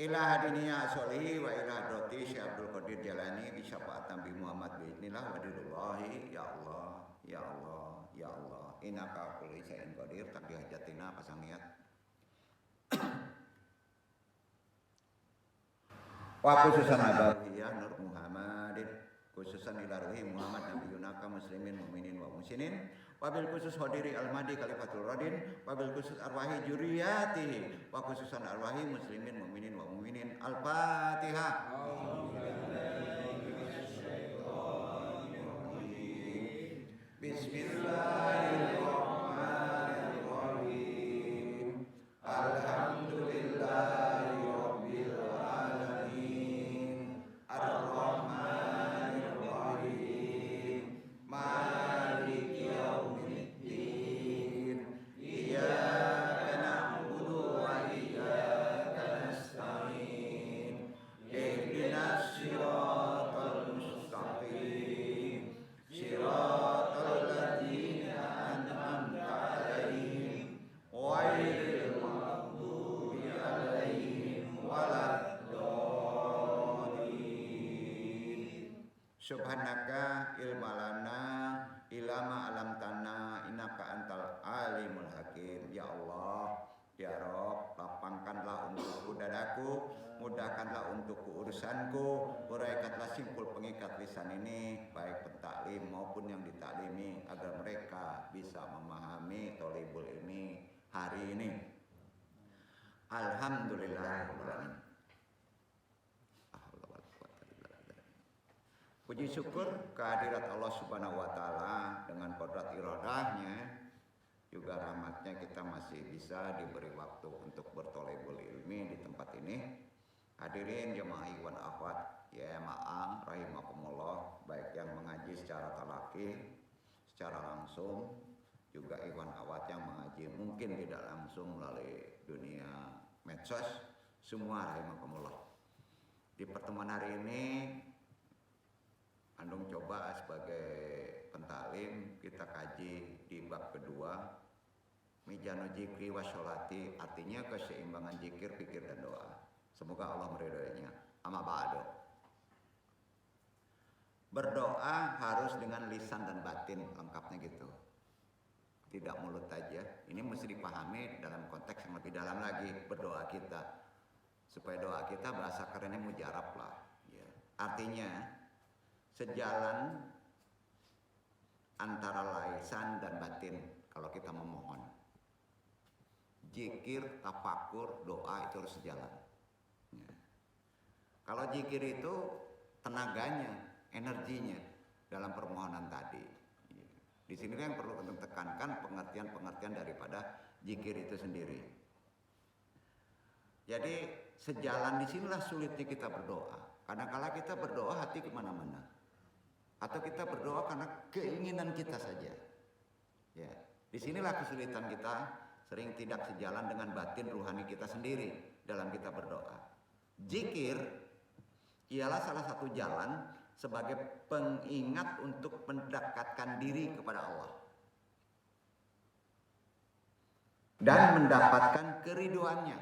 ila hadinia solihi wa ila hadrati Syekh Abdul Qadir Jalani bi syafaat Nabi Muhammad biidznillah wa dirullahi ya Allah ya Allah ya Allah innaka kulli syai'in qadir takdi hajatina pasang niat wa khususan abawiyah Nur Muhammadin khususan ila ruhi Muhammad Nabi Yunaka muslimin mu'minin wa musinin wabil khusus hodiri al-madi khalifatul radin wabil khusus arwahi juriyatihi wa khususan arwahi muslimin mu'minin wa mu'minin al-fatihah. Bismillahirrahmanirrahim. Alhamdulillahi rabbil alamin ar-rahmanir rahim maliki yaumiddin iyyaka na'budu wa iyyaka nasta'in ihdinas siratal mustaqim siratal ladzina an'amta 'alaihim ghairil maghdubi 'alaihim waladdallin. Subhanaka ilmalana ilama alam tanah innaka antal alimul hakim. Ya Allah, ya Rob, lapangkanlah untukku dadaku, mudahkanlah untukku urusanku, uraikanlah simpul pengikat lisan ini, baik pentaklim maupun yang ditaklimi, agar mereka bisa memahami thalibul ilmi hari ini. Alhamdulillahirrahmanirrahim. Puji syukur kehadirat Allah Subhanahu wa taala dengan kodrat iradahnya juga rahmatnya kita masih bisa diberi waktu untuk berthalibul ilmi di tempat ini. Hadirin jemaah ikhwan akhwat ya ma'ang rahimakumullah, baik yang mengaji secara talaqi secara langsung juga ikhwan akhwat yang mengaji mungkin tidak langsung melalui dunia medsos, semua rahimakumullah. Di pertemuan hari ini Andung coba sebagai pentaklim kita kaji di bab kedua Mizanu Dzikri wa Sholati, artinya keseimbangan zikir, pikir dan doa. Semoga Allah meridhoinya. Amma ba'du. Berdoa harus dengan lisan dan batin, lengkapnya gitu. Tidak mulut aja. Ini mesti dipahami dalam konteks yang lebih dalam lagi berdoa kita. Supaya doa kita bahasa kerennya mujarab lah. Ya. Artinya sejalan antara lisan dan batin kalau kita memohon. Zikir, tafakur, doa itu harus sejalan. Ya. Kalau zikir itu tenaganya, energinya dalam permohonan tadi. Ya. Di sini yang perlu kita tekankan pengertian-pengertian daripada zikir itu sendiri. Jadi sejalan disinilah sulitnya kita berdoa. Kadang-kala kita berdoa hati kemana-mana. Atau kita berdoa karena keinginan kita saja. Ya, disinilah kesulitan kita, sering tidak sejalan dengan batin ruhani kita sendiri dalam kita berdoa. Zikir ialah salah satu jalan sebagai pengingat untuk mendekatkan diri kepada Allah dan mendapatkan keriduannya.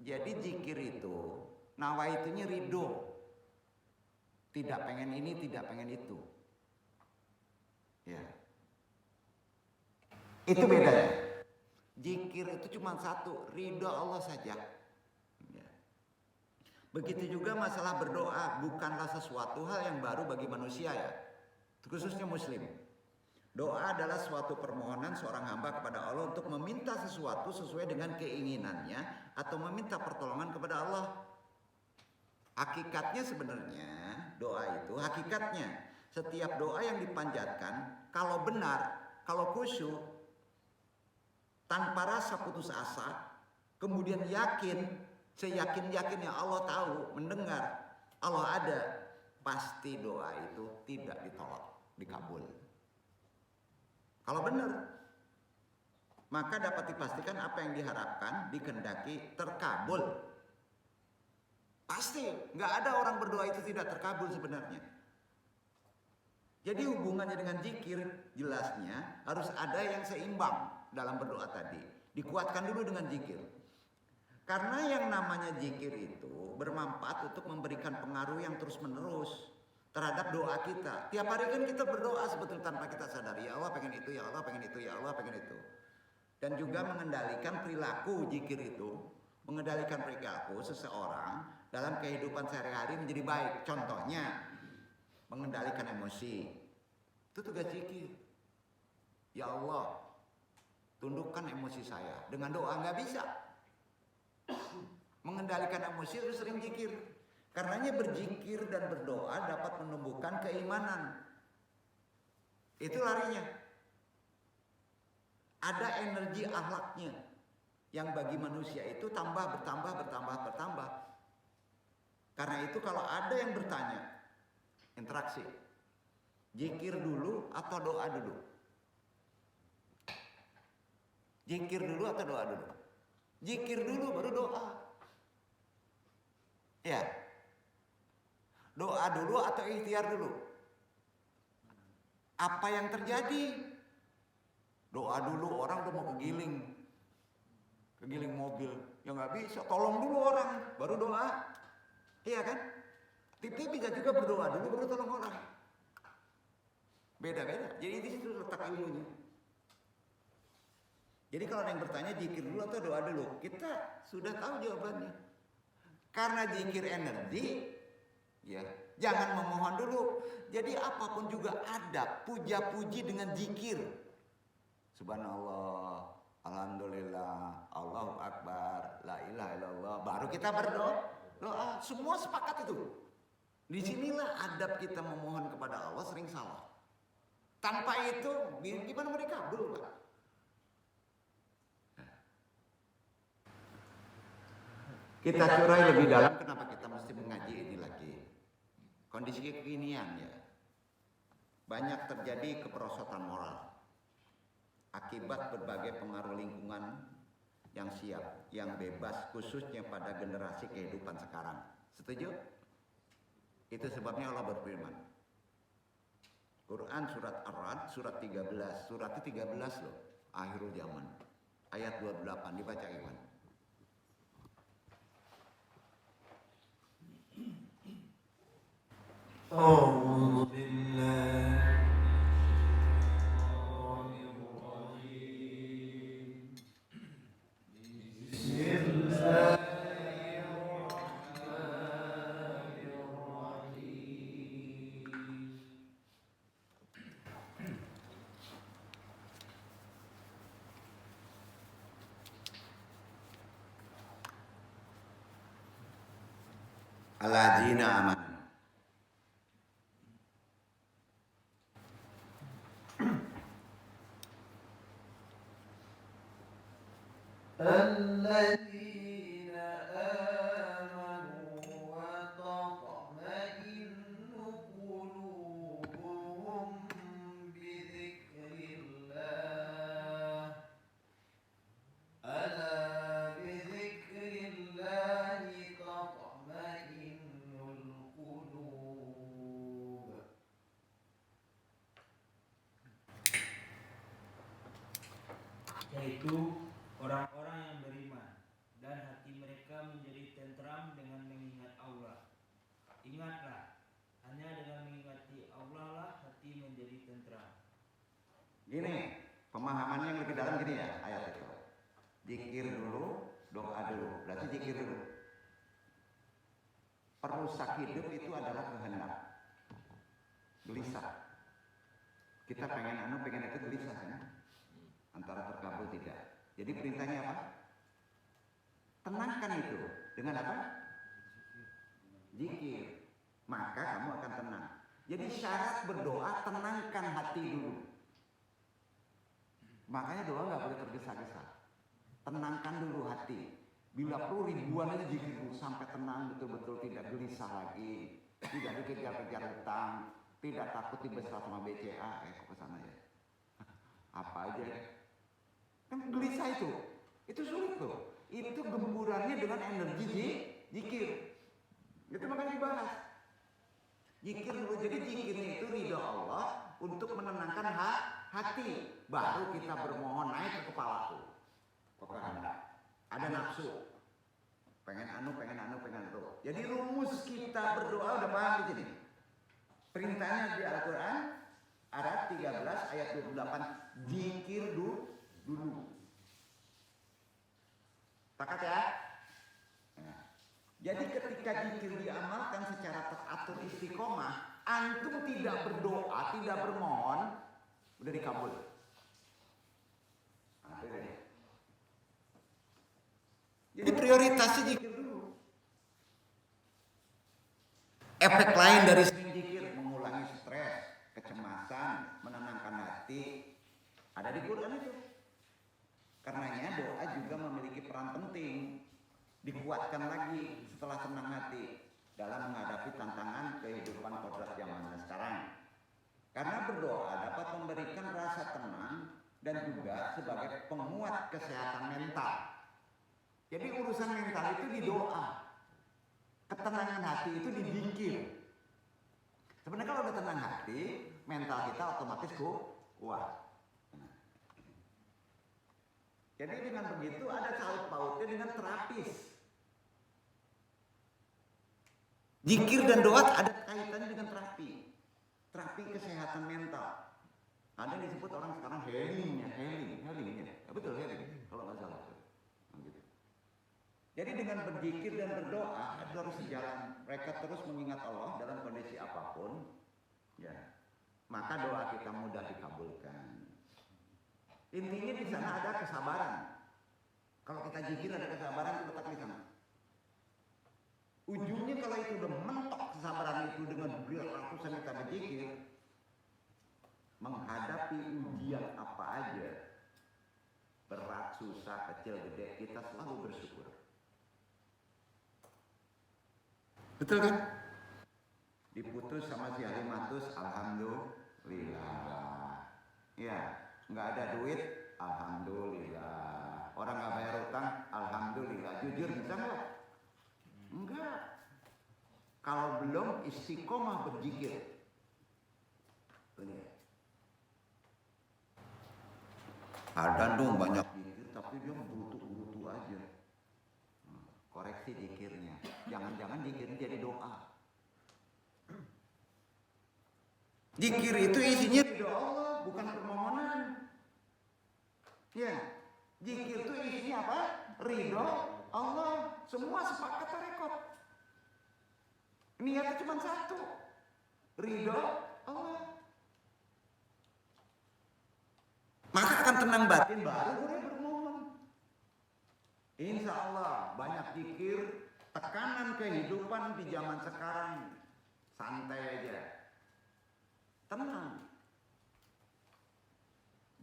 Jadi zikir itu nawaitunya ridho. Tidak pengen ini, tidak pengen itu. Ya. Itu bedanya. Zikir itu cuma satu, ridho Allah saja. Ya. Begitu juga masalah berdoa, bukanlah sesuatu hal yang baru bagi manusia ya. Khususnya muslim. Doa adalah suatu permohonan seorang hamba kepada Allah untuk meminta sesuatu sesuai dengan keinginannya atau meminta pertolongan kepada Allah. Hakikatnya sebenarnya doa itu hakikatnya setiap doa yang dipanjatkan kalau benar, kalau khusyuk, tanpa rasa putus asa, kemudian yakin, seyakin-yakinnya Allah tahu, mendengar, Allah ada, pasti doa itu tidak ditolak, dikabul. Kalau benar, maka dapat dipastikan apa yang diharapkan, dikehendaki, terkabul. Pasti, nggak ada orang berdoa itu tidak terkabul sebenarnya. Jadi hubungannya dengan zikir jelasnya harus ada yang seimbang dalam berdoa tadi. Dikuatkan dulu dengan zikir. Karena yang namanya zikir itu bermanfaat untuk memberikan pengaruh yang terus-menerus terhadap doa kita. Tiap hari kan kita berdoa sebetulnya tanpa kita sadari. Ya Allah pengen itu, ya Allah pengen itu, ya Allah pengen itu. Dan juga mengendalikan perilaku zikir itu, mengendalikan perilaku seseorang dalam kehidupan sehari-hari menjadi baik. Contohnya, mengendalikan emosi. Itu tugas zikir. Ya Allah, tundukkan emosi saya. Dengan doa nggak bisa. Mengendalikan emosi itu sering zikir. Karenanya berzikir dan berdoa dapat menumbuhkan keimanan. Itu larinya. Ada energi akhlaknya yang bagi manusia itu bertambah. Karena itu kalau ada yang bertanya, interaksi, zikir dulu atau doa dulu? Zikir dulu atau doa dulu? Zikir dulu baru doa. Ya. Doa dulu atau ikhtiar dulu? Apa yang terjadi? Doa dulu, orang udah mau kegiling mobil, ya nggak bisa. Tolong dulu orang, baru doa, iya kan? Tapi bisa juga berdoa dulu baru tolong orang. Beda-beda. Jadi di situ letak ilmunya. Jadi kalau ada yang bertanya zikir dulu atau doa dulu, kita sudah tahu jawabannya. Karena zikir energi, ya jangan memohon dulu. Jadi apapun juga ada puja-puji dengan zikir. Subhanallah, alhamdulillah, Allahu Akbar, la ilaha illallah. Baru kita berdoa. Doa, semua sepakat itu. Disinilah adab kita memohon kepada Allah sering salah. Tanpa itu, gimana mau dikabul, Pak? Kita curai lebih dalam, kenapa kita mesti mengaji ini lagi? Kondisi kekinian ya. Banyak terjadi keperosotan moral. Akibat berbagai pengaruh lingkungan yang siap, yang bebas, khususnya pada generasi kehidupan sekarang. Setuju? Itu sebabnya Allah berfirman. Quran surat Ar-Ra'd surat 13, surat 13 loh, akhirul zaman. Ayat 28 dibaca Iwan. أعوذ بالله بسم الله الرحمن الرحيم Alladzina amanu. الذين آمنوا وتطمئن قلوبهم بذكر الله ألا بذكر الله تطمئن القلوب yaitu orang-orang yang beriman dan hati mereka menjadi tentram dengan mengingat Allah. Ingatlah, hanya dengan mengingati Allah lah hati menjadi tentram. Gini, pemahamannya yang lebih dalam gini ya ayat itu. Zikir dulu, doa dulu. Berarti zikir dulu. Perusak hidup itu adalah kehendak. Gelisah. Kita pengen itu gelisah kan? Antara terkabul tidak. Jadi perintahnya apa? Tenangkan itu. Dengan apa? Zikir. Maka kamu akan tenang. Jadi syarat berdoa, tenangkan hati dulu. Makanya doa nggak boleh tergesa-gesa. Tenangkan dulu hati. Bila perlu ribuan aja zikir dulu sampai tenang betul-betul, tidak gelisah lagi, tidak dikejar-kejar hutang, tidak takut dibesar sama BCA. Kok kesana ya? Apa aja? Kan gelisah itu sulit tuh. Itu gempurannya dengan energi zikir. Itu makanya dibahas. Zikir dulu, jadi zikirnya itu ridha Allah untuk menenangkan hati. Baru kita bermohon naik ke kepalaku. Pokoknya ada nafsu. pengen anu. Jadi rumus kita berdoa udah paham di sini. Perintahnya di Al-Quran Araf 13 ayat 28, zikir dulu. Sepakat ya? Nah, jadi ketika zikir diamalkan secara teratur istiqomah, antum tidak berdoa, tidak bermohon, udah dikabul. Nah, jadi prioritasnya zikir dulu. Efek lain dari sering zikir, mengulangi stres, kecemasan, menenangkan hati, ada di Quran itu. Karenanya doa juga memiliki peran penting, dikuatkan lagi setelah tenang hati dalam menghadapi tantangan kehidupan kodrat zaman sekarang. Karena berdoa dapat memberikan rasa tenang dan juga sebagai penguat kesehatan mental. Jadi urusan mental itu di doa, ketenangan hati itu di zikir. Sebenarnya kalau udah tenang hati, mental kita otomatis kuat. Jadi dengan begitu ada saut pautnya dengan terapis. Zikir dan doa ada kaitannya dengan terapi kesehatan mental. Ada yang disebut orang sekarang healing. Ya, betul healing kalau nggak salah. Gitu. Jadi dengan berzikir dan berdoa itu harus sejalan. Mereka terus mengingat Allah dalam kondisi apapun, ya, maka doa kita mudah dikabulkan. Intinya di sana ada kesabaran. Kalau kita zikir ada kesabaran, letak di sana. Ujungnya kalau itu udah mentok kesabaran itu dengan ratusan kita berzikir, menghadapi ujian apa aja, berat, susah, kecil, gede, kita selalu bersyukur. Betul kan? Diputus sama si Halimatus, alhamdulillah. Ya, nggak ada duit, alhamdulillah. Orang nggak bayar utang, alhamdulillah. Jujur bisa nggak? Enggak. Kalau belum istiqomah berzikir. Ada dong banyak zikir, tapi dia butuh aja. Koreksi zikirnya. Jangan-jangan zikirnya jadi doa. Zikir itu isinya ridho Allah, bukan permohonan. Ya, zikir itu isinya apa? Ridho Allah. Semua sepakat rekod. Niatnya cuma satu, ridho Allah. Maka akan tenang batin, baru boleh bermohon. Insya Allah banyak zikir. Tekanan kehidupan di zaman sekarang santai aja, tenang.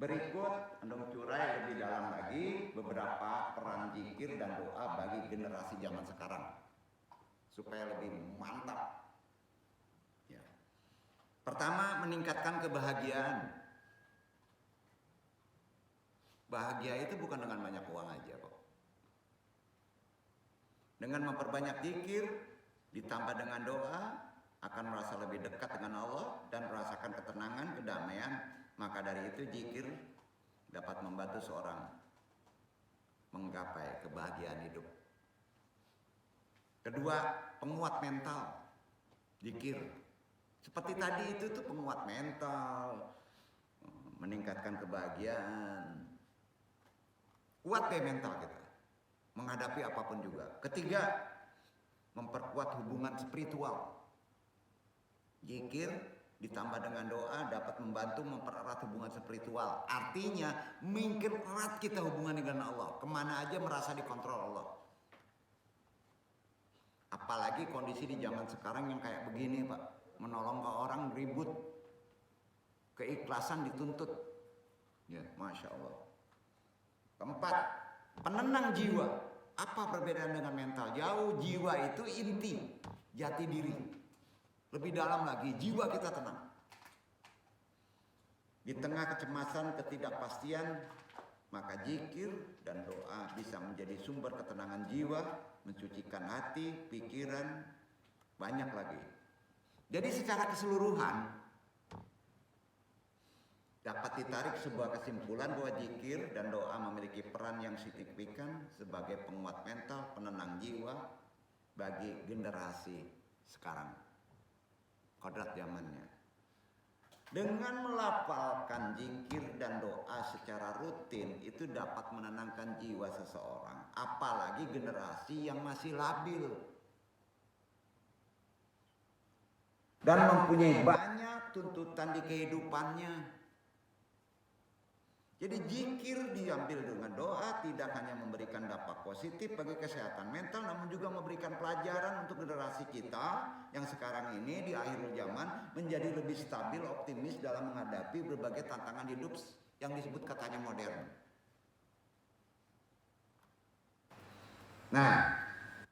Berikut andong curai lebih dalam lagi beberapa peran zikir dan doa bagi generasi zaman sekarang supaya lebih mantap. Ya. Pertama, meningkatkan kebahagiaan. Bahagia itu bukan dengan banyak uang aja kok. Dengan memperbanyak zikir ditambah dengan doa akan merasa lebih dekat dengan Allah dan merasakan ketenangan, kedamaian. Maka dari itu zikir dapat membantu seorang menggapai kebahagiaan hidup. Kedua, penguat mental. Zikir seperti tadi itu tuh penguat mental, meningkatkan kebahagiaan. Kuat deh mental kita menghadapi apapun juga. Ketiga, memperkuat hubungan spiritual. Zikir ditambah dengan doa dapat membantu mempererat hubungan spiritual. Artinya makin erat kita hubungan dengan Allah. Kemana aja merasa dikontrol Allah. Apalagi kondisi di zaman sekarang yang kayak begini Pak. Menolong ke orang ribut. Keikhlasan dituntut. Ya, Masya Allah. Keempat, penenang jiwa. Apa perbedaan dengan mental? Jauh, jiwa itu inti, jati diri. Lebih dalam lagi, jiwa kita tenang. Di tengah kecemasan, ketidakpastian, maka zikir dan doa bisa menjadi sumber ketenangan jiwa, mensucikan hati, pikiran, banyak lagi. Jadi secara keseluruhan, dapat ditarik sebuah kesimpulan bahwa zikir dan doa memiliki peran yang signifikan sebagai penguat mental, penenang jiwa bagi generasi sekarang. Kodrat zamannya. Dengan melafalkan zikir dan doa secara rutin itu dapat menenangkan jiwa seseorang, apalagi generasi yang masih labil dan mempunyai banyak tuntutan di kehidupannya. Jadi zikir diambil dengan doa tidak hanya memberikan dampak positif bagi kesehatan mental, namun juga memberikan pelajaran untuk generasi kita yang sekarang ini di akhir zaman menjadi lebih stabil, optimis dalam menghadapi berbagai tantangan hidup yang disebut katanya modern. Nah,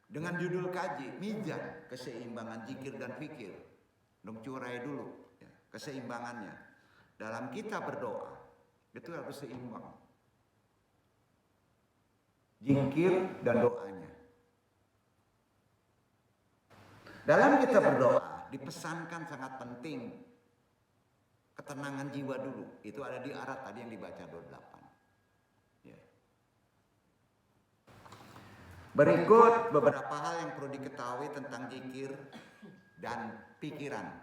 dengan judul kaji, mizan keseimbangan zikir dan fikir. Dong curai dulu ya, keseimbangannya. Dalam kita berdoa itu harus seimbang. Zikir dan doanya. Dalam kita berdoa dipesankan sangat penting ketenangan jiwa dulu. Itu ada di arat tadi yang dibaca 28. Ya. Berikut beberapa hal yang perlu diketahui tentang zikir dan pikiran.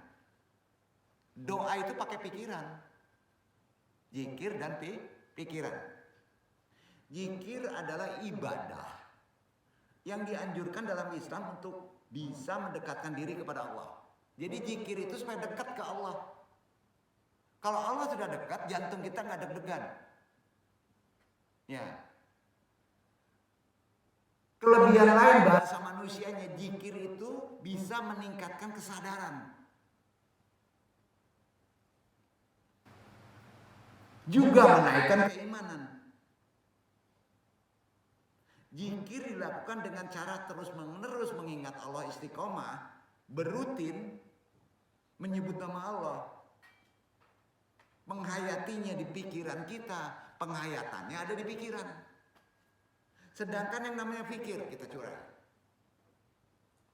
Doa itu pakai pikiran. Zikir dan pikiran. Zikir adalah ibadah yang dianjurkan dalam Islam untuk bisa mendekatkan diri kepada Allah. Jadi zikir itu supaya dekat ke Allah. Kalau Allah sudah dekat, jantung kita nggak deg-degan. Ya. Kelebihan lain bahasa manusianya, zikir itu bisa meningkatkan kesadaran. Juga menaikkan keimanan. Zikir dilakukan dengan cara terus-menerus mengingat Allah, istiqomah, berutin menyebut nama Allah, menghayatinya di pikiran kita, penghayatannya ada di pikiran. Sedangkan yang namanya pikir kita curai.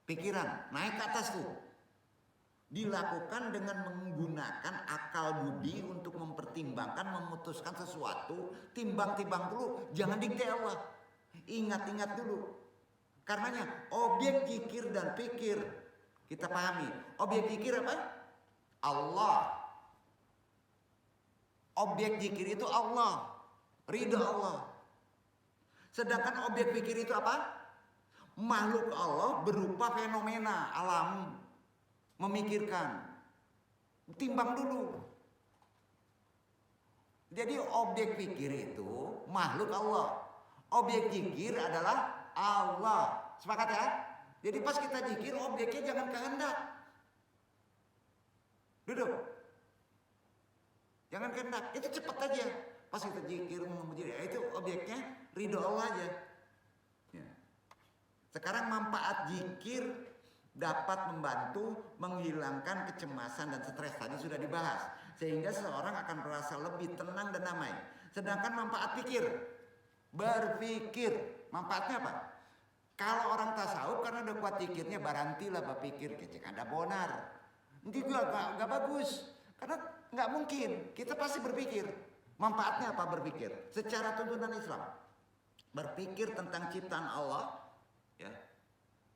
Pikiran naik ke atas tuh. Dilakukan dengan menggunakan akal budi untuk mempertimbangkan, memutuskan sesuatu, timbang-timbang dulu, jangan dikte Allah. Ingat-ingat dulu. Karenanya objek zikir dan pikir kita pahami. Objek zikir apa? Allah. Objek zikir itu Allah, ridha Allah. Sedangkan objek pikir itu apa? Makhluk Allah berupa fenomena alam. Memikirkan, timbang dulu. Jadi objek pikir itu makhluk Allah, objek zikir adalah Allah. Sepakat ya? Jadi pas kita zikir objeknya jangan kehendak. Duduk. Jangan kehendak, itu cepat aja. Pas kita zikir memuji, itu objeknya ridho Allah aja. Ya. Sekarang manfaat zikir dapat membantu menghilangkan kecemasan dan stres, tadi sudah dibahas, sehingga seseorang akan merasa lebih tenang dan damai. Sedangkan manfaat pikir, berpikir, manfaatnya apa? Kalau orang tasawuf karena udah kuat pikirnya, barantilah berpikir kecek ada bonar, nanti juga gak bagus, karena nggak mungkin, kita pasti berpikir. Manfaatnya apa berpikir? Secara tuntunan Islam, berpikir tentang ciptaan Allah, ya.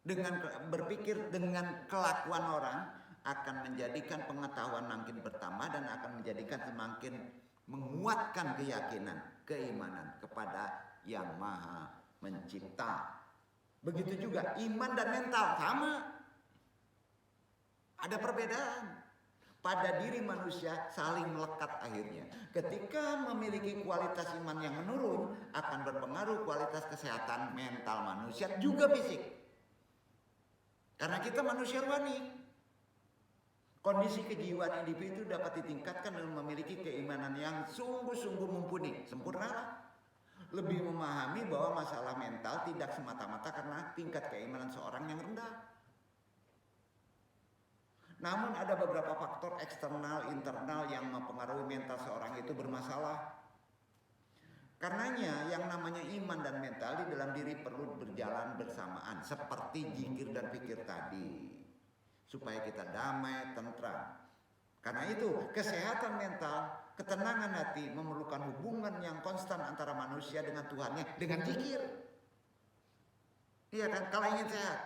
Dengan berpikir dengan kelakuan orang akan menjadikan pengetahuan makin bertambah dan akan menjadikan semakin menguatkan keyakinan, keimanan kepada Yang Maha Mencipta. Begitu juga iman dan mental sama. Ada perbedaan. Pada diri manusia saling melekat akhirnya. Ketika memiliki kualitas iman yang menurun akan berpengaruh kualitas kesehatan mental manusia juga fisik. Karena kita manusia rohani. Kondisi kejiwaan individu dapat ditingkatkan dengan memiliki keimanan yang sungguh-sungguh mumpuni, sempurna. Lebih memahami bahwa masalah mental tidak semata-mata karena tingkat keimanan seorang yang rendah. Namun ada beberapa faktor eksternal, internal yang mempengaruhi mental seorang itu bermasalah. Karenanya yang namanya iman dan mental di dalam diri perlu berjalan bersamaan seperti zikir dan pikir tadi supaya kita damai, tentram. Karena itu kesehatan mental ketenangan hati memerlukan hubungan yang konstan antara manusia dengan Tuhannya dengan zikir. Iya kan? Kalau ingin sehat,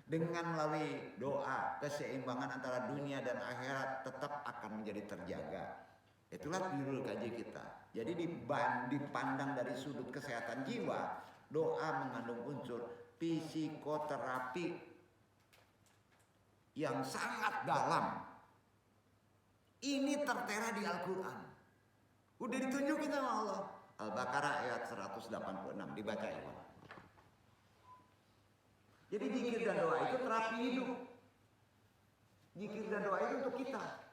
dengan melalui doa, keseimbangan antara dunia dan akhirat tetap akan menjadi terjaga. Itulah judul kaji kita. Jadi dipandang dari sudut kesehatan jiwa, doa mengandung unsur psikoterapi yang sangat dalam. Ini tertera di Al-Quran. Udah ditunjukin sama Allah. Al-Baqarah ayat 186, dibaca ya. Jadi zikir dan doa itu terapi hidup. Zikir dan doa itu untuk kita.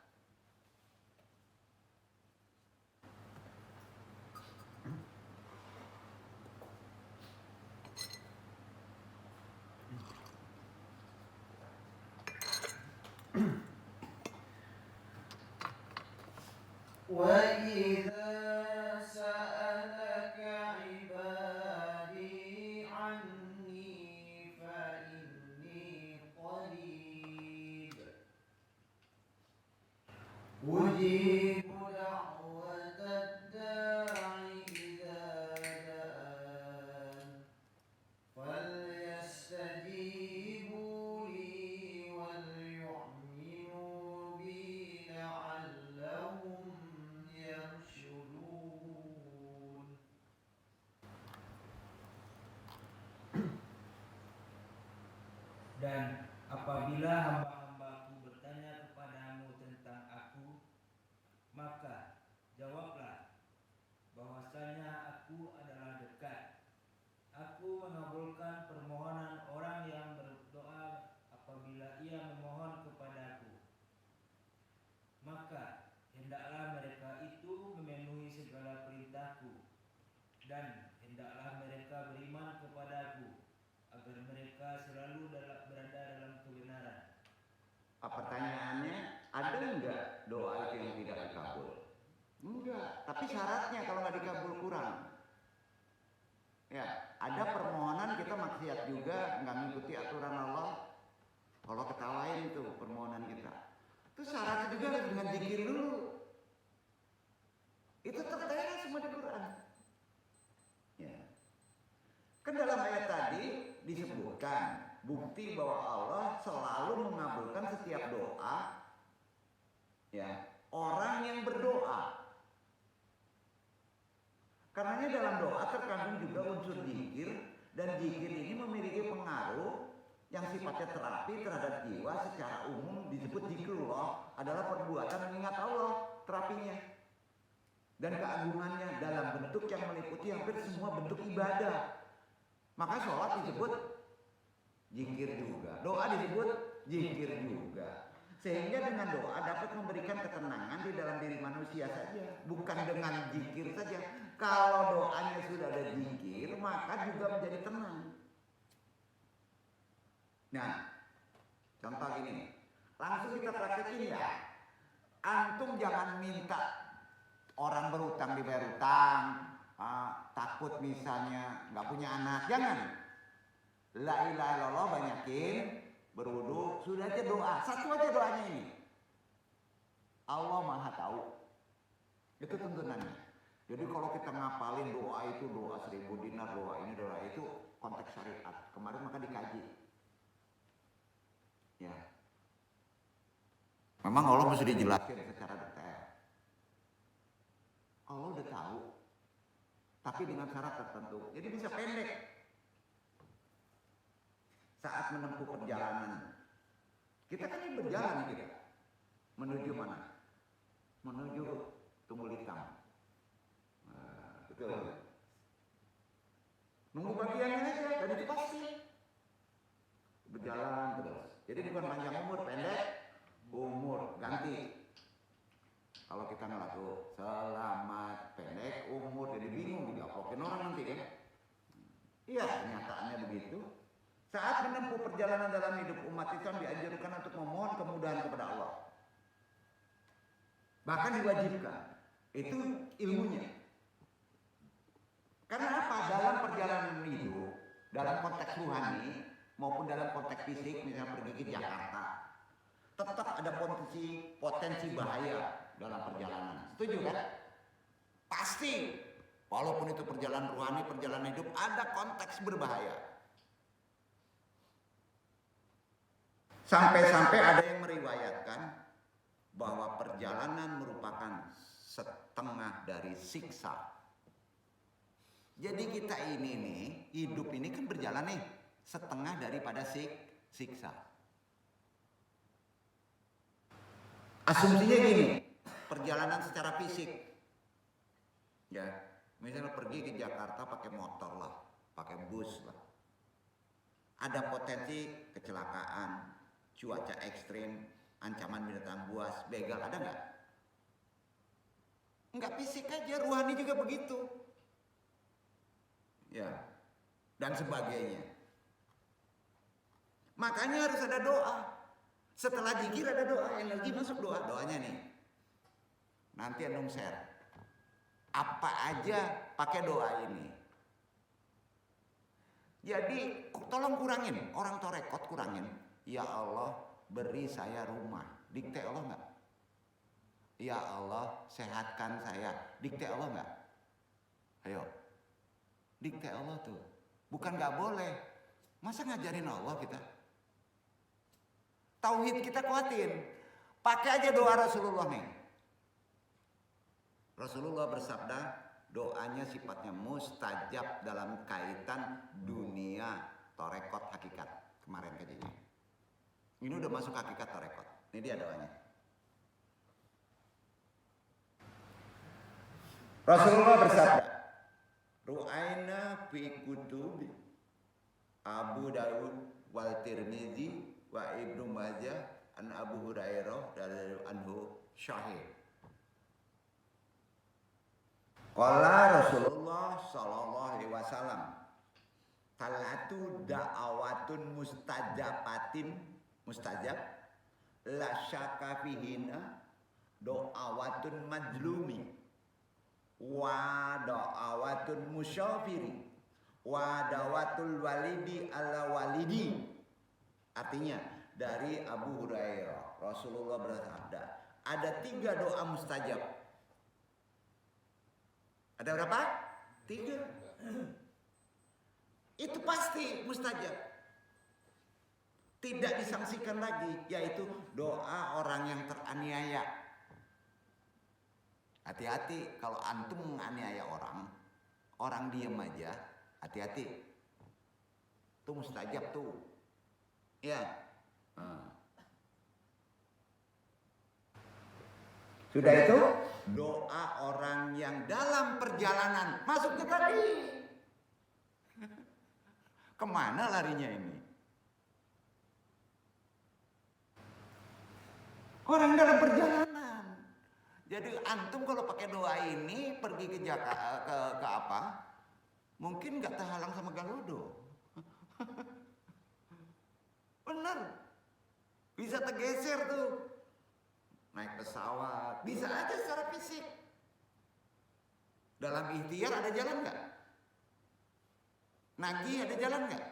وإذا سألك عبادي عني فإني قريب أجيب دعوة الداع إذا دعان فليستجيبوا لي وليؤمنوا بي لعلهم يرشدون. Dan apabila hamba-hambaku bertanya kepadamu tentang aku, maka jawablah bahwasanya aku adalah dekat. Aku mengabulkan permohonan orang yang berdoa apabila ia memohon kepadaku. Maka hendaklah mereka itu memenuhi segala perintahku, dan hendaklah mereka beriman kepadaku, agar mereka selalu berada dalam kebenaran. Pertanyaannya, ada enggak doa itu yang tidak dikabul? Enggak, tapi syaratnya kalau nggak dikabul kurang. Ya, ada permohonan kita maksiat juga, nggak mengikuti aturan Allah. Allah ketawain itu permohonan kita. Itu syaratnya juga harus dengan zikir dulu. Itu tertera semua di Quran. Ya. Kan dalam ayat tadi disebutkan bukti bahwa Allah selalu mengabulkan setiap doa, ya, orang yang berdoa. Karenanya dalam doa terkandung juga unsur zikir, dan zikir ini memiliki pengaruh yang sifatnya terapi terhadap jiwa. Secara umum disebut zikrullah adalah perbuatan mengingat Allah, terapinya dan keagungannya dalam bentuk yang meliputi hampir semua bentuk ibadah. Maka sholat disebut zikir juga, doa disebut zikir juga. Sehingga dengan doa dapat memberikan ketenangan di dalam diri manusia saja, bukan dengan zikir saja. Kalau doanya sudah ada zikir, maka juga menjadi tenang. Nah, contoh gini, langsung kita praktekin ya. Antum jangan minta orang berutang dibayar utang, takut misalnya nggak punya anak, jangan. La ilaha illallah banyakin, berwudu, sudah aja doa, satu aja doanya ini. Allah Maha Tahu. Itu tuntunannya. Jadi kalau kita ngapalin doa itu, doa 1000 dinar, doa ini, doa itu, konteks syariat. Kemarin maka dikaji. Ya. Memang Allah mesti dijelasin secara detail. Allah udah tahu, tapi dengan syarat tertentu. Jadi bisa pendek. Saat menempuh perjalanan, kita kan ini berjalan kita menuju mana? Menuju Tunggul Hitam. Betul. Nunggu bagiannya aja, dan itu pasti berjalan terus. Jadi bukan panjang umur, pendek umur, ganti. Kalau kita ngelaku selamat pendek umur, jadi bingung digapokin orang nanti kan? Iya, kenyataannya begitu. Saat menempuh perjalanan dalam hidup umat Islam dianjurkan untuk memohon kemudahan kepada Allah. Bahkan diwajibkan. Itu ilmunya. Karena apa? Dalam perjalanan hidup, dalam konteks rohani maupun dalam konteks fisik, misalnya pergi ke Jakarta, tetap ada potensi bahaya dalam perjalanan. Setuju kan? Pasti. Walaupun itu perjalanan rohani, perjalanan hidup, ada konteks berbahaya. Sampai-sampai ada yang meriwayatkan bahwa perjalanan merupakan setengah dari siksa. Jadi kita ini nih, hidup ini kan berjalan nih, setengah daripada siksa. Asumsinya gini, perjalanan secara fisik. Ya, misalnya pergi ke Jakarta pakai motor lah, pakai bus lah. Ada potensi kecelakaan, cuaca ekstrim, ancaman binatang buas, begal, ada nggak? Nggak fisik aja, rohani juga begitu. Ya, dan sebagainya. Makanya harus ada doa. Setelah zikir ada doa, energi masuk doa. Doanya nih, nanti antum share. Apa aja pakai doa ini. Jadi tolong kurangin, orang torekot kurangin. Ya Allah, beri saya rumah. Dikte Allah enggak? Ya Allah, sehatkan saya. Dikte Allah enggak? Ayo. Dikte Allah tuh. Bukan enggak boleh. Masa ngajarin Allah kita? Tauhid kita kuatin. Pakai aja doa Rasulullah nih. Rasulullah bersabda, doanya sifatnya mustajab dalam kaitan dunia torekot hakikat. Kemarin kejadian. Ini udah masuk hakikat tarekot. Ini dia doanya. Rasulullah bersabda, Ru'aina fi kutubi Abu Dawud wal Tirmizi wa Ibnu Majah an Abu Hurairah dari anhu syahid. Qala Rasulullah sallallahu alaihi wasallam, talatu da'awatun mustajabatin mustajab la syaka fihina do'awatun majlumi wa do'awatun musyafiri wa dawatul walidi ala walidi. Artinya dari Abu Hurairah Rasulullah bersabda, ada 3 doa mustajab. Ada berapa? 3. Itu pasti mustajab. Tidak disangsikan lagi, yaitu doa orang yang teraniaya. Hati-hati kalau antum menganiaya orang diem aja, hati-hati. Itu mustajab tuh. Ya. Sudah itu doa orang yang dalam perjalanan. Masuknya tadi. Kemana larinya ini? Orang dalam perjalanan. Jadi antum kalau pakai doa ini pergi ke Jakarta ke apa? Mungkin nggak terhalang sama Galodo. Bener. Bisa tergeser tuh. Naik pesawat, bisa aja secara fisik. Dalam ikhtiar ada jalan nggak? Nagih ada jalan nggak?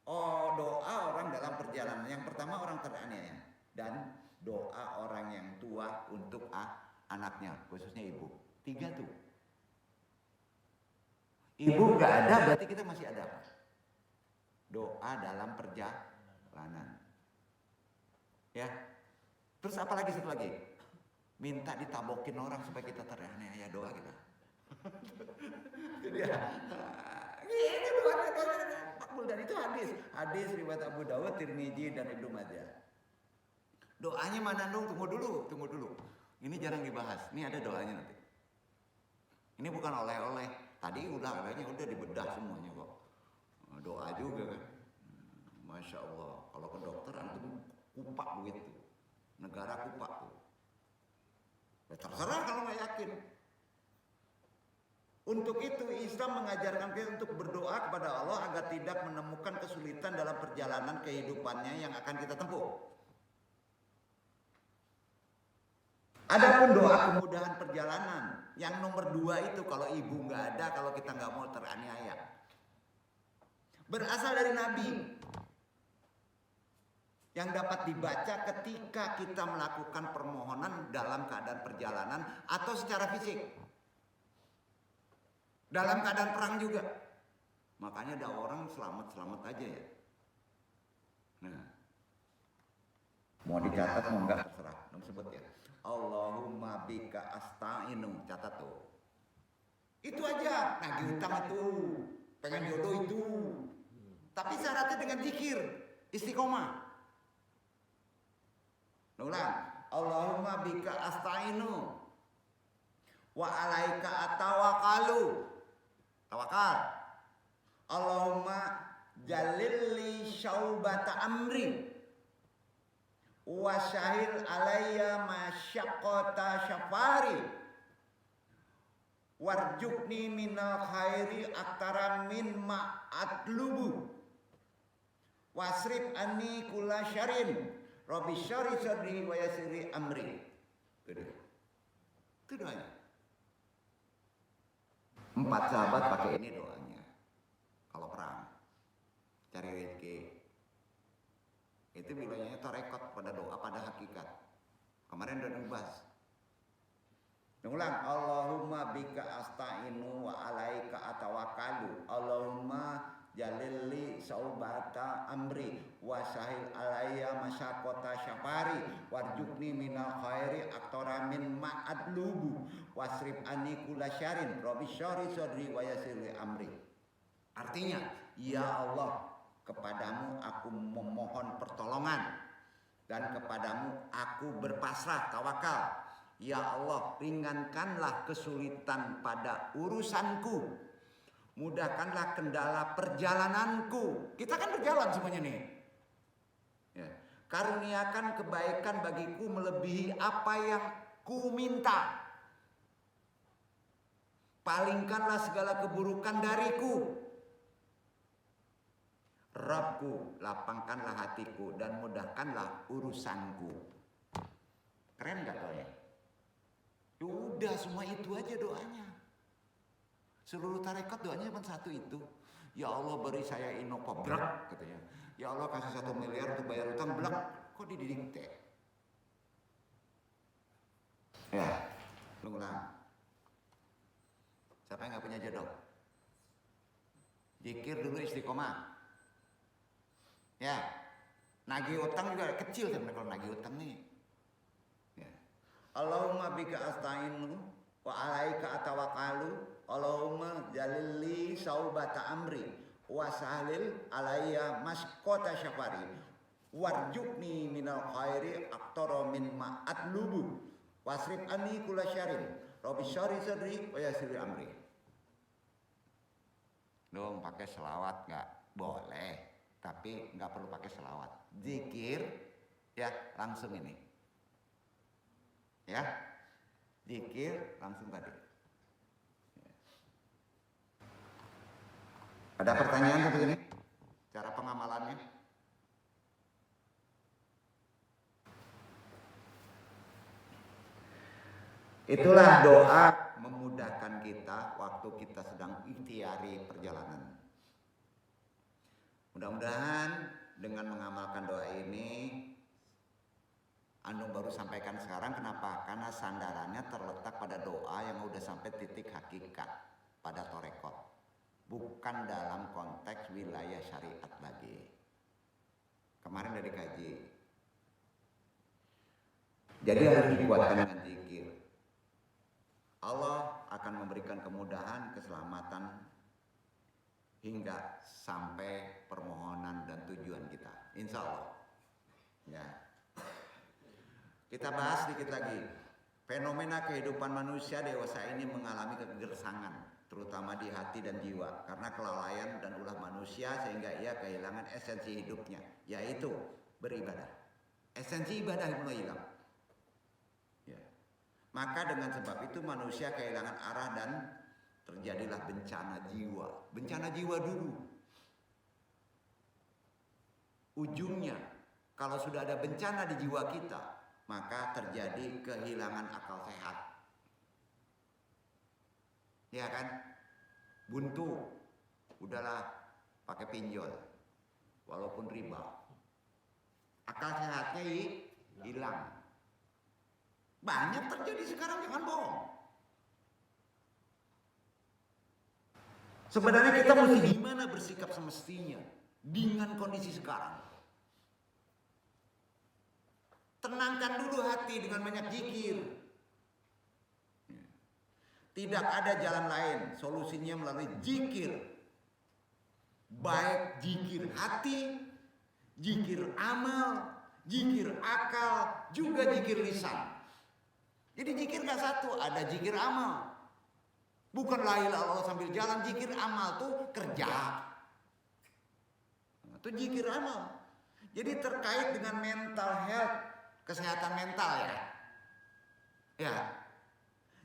Oh, doa orang dalam perjalanan. Yang pertama orang teraniaya dan doa orang yang tua untuk anaknya, khususnya ibu. 3 tuh. Ibu nggak ada, berarti kita masih ada. Doa dalam perjalanan. Ya. Terus apa lagi satu lagi? Minta ditabokin orang supaya kita teraniaya, doa kita. Jadi ini doa makbul, dan itu hadis riwayat Abu Dawud, Tirmizi dan Ibnu Majah. Doanya mana dong? Tunggu dulu. Ini jarang dibahas. Ini ada doanya nanti. Ini bukan oleh-oleh. Tadi kayaknya udah dibedah semuanya kok. Doa juga kan. Masya Allah. Kalau ke dokter antum kupak begitu. Negara kupak tuh. Ya terserah kalau nggak yakin. Untuk itu Islam mengajarkan kita untuk berdoa kepada Allah agar tidak menemukan kesulitan dalam perjalanan kehidupannya yang akan kita tempuh. Adapun doa kemudahan perjalanan yang nomor 2 itu kalau ibu nggak ada, kalau kita nggak mau teraniaya, berasal dari Nabi. yang dapat dibaca ketika kita melakukan permohonan dalam keadaan perjalanan atau secara fisik. Dalam keadaan perang juga. Makanya ada orang selamat-selamat aja ya. Nah, mau dicatat mau enggak terserah. Nom sebut ya. Allahumma bika asta'inu, catat tuh. Itu aja, nagih utang itu, pengen jodoh itu. Tapi syaratnya dengan zikir, istiqomah. Ulang, Allahumma bika asta'inu wa alaika atawakalu. Tawakal. Allahumma jalilli syaubata amri wa syahil alayya masyaqqata syafari warjukni minal khairi aktaran min ma'atlubu wasrif anni kula syarin rabbi syari sadri wa yasiri amri. Itu doanya. 4 sahabat pakai ini doanya kalau perang cari rezeki. Itu wilayahnya tarekat pada doa pada hakikat. Kemarin udah dibahas. Ulang, Allahumma bika asta'inu wa alaika atawakalu. Allahumma jalilli saubata amri wa sahil alayya masyaqata syafari warjukni minal khairi aktora min ma'adlubu wasrif anni kula syarin rabbi syari sadri wa yasirli amri. Artinya, ya Allah, kepadamu aku memohon pertolongan dan kepadamu aku berpasrah tawakal. Ya Allah, ringankanlah kesulitan pada urusanku, mudahkanlah kendala perjalananku. Kita kan berjalan semuanya nih ya. Karuniakan kebaikan bagiku melebihi apa yang ku minta, palingkanlah segala keburukan dariku. Rabbku, lapangkanlah hatiku dan mudahkanlah urusanku. Keren gak doanya? Udah semua itu aja doanya. Seluruh tarekat doanya cuma satu itu. Ya Allah beri saya inova blak katanya. Ya Allah kasih 1 miliar untuk bayar utang blak. Kok didikte? Ya, lu ulang. Siapa yang gak punya jodoh? Zikir dulu istiqomah. Ya, nagih utang juga kecil kan kalau nagih utang nih. Ya. Allahumma bika asta'inu wa alaika atawakalu. Allahumma jalilli saubata amri wa sahlil alayya maskota syafari warjukni minal khairi aktara min ma'atlubu wasrif anni kula syarin rabbi syari sadri wa yasiri amri. Dong pakai selawat nggak? Boleh. Tapi nggak perlu pakai selawat. Zikir ya langsung ini. Ya. Zikir langsung tadi. Ada pertanyaan seperti ini? Cara pengamalannya? Itulah doa memudahkan kita waktu kita sedang ikhtiari perjalanan. Mudah-mudahan dengan mengamalkan doa ini, Anung baru sampaikan sekarang. Kenapa? Karena sandarannya terletak pada doa yang udah sampai titik hakikat pada torekot, bukan dalam konteks wilayah syariat lagi. Kemarin udah dikaji. Jadi harus dikuatkan dengan zikir. Allah akan memberikan kemudahan, keselamatan hingga sampai permohonan dan tujuan kita, insya Allah. Ya. Kita bahas sedikit lagi. Fenomena kehidupan manusia dewasa ini mengalami kegersangan, terutama di hati dan jiwa, karena kelalaian dan ulah manusia sehingga ia kehilangan esensi hidupnya, yaitu beribadah. Esensi ibadah mulai hilang. Ya. Maka dengan sebab itu manusia kehilangan arah dan terjadilah bencana jiwa. Bencana jiwa dulu. Ujungnya, kalau sudah ada bencana di jiwa kita, maka terjadi kehilangan akal sehat. Ya kan? Buntu, udahlah pakai pinjol, walaupun riba. akal sehatnya hilang. Banyak terjadi sekarang, jangan bohong. Sebenarnya kita mesti gimana bersikap semestinya dengan kondisi sekarang. Tenangkan dulu hati dengan banyak zikir. Tidak ada jalan lain, solusinya melalui zikir. Baik zikir hati, zikir amal, zikir akal, juga zikir lisan. Jadi zikir gak satu, ada zikir amal. Bukan la ilaha illallah sambil jalan, zikir amal tuh kerja. Itu zikir amal. Jadi terkait dengan mental health, kesehatan mental ya. Ya.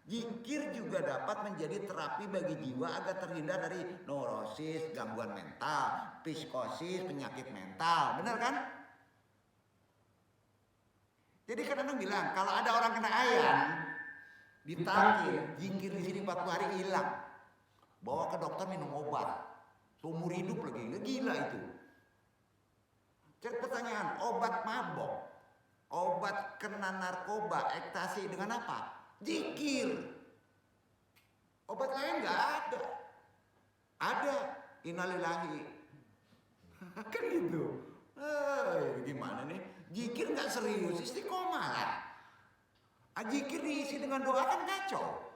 Zikir juga dapat menjadi terapi bagi jiwa agar terhindar dari neurosis, gangguan mental, psikosis, penyakit mental. Benar kan? Jadi kadang-kadang bilang kalau ada orang kena ayan, ditakir, zikir di sini 40 hari hilang. Bawa ke dokter minum obat. Seumur hidup lagi. Gila itu. Cek pertanyaan, obat mabok, obat kena narkoba, ekstasi dengan apa? Zikir. Obat lain nggak ada. Ada innalillahi. Kan gitu. Gimana nih? Zikir nggak serius, istiqomah lah. Zikir diisi dengan doa kan kacau.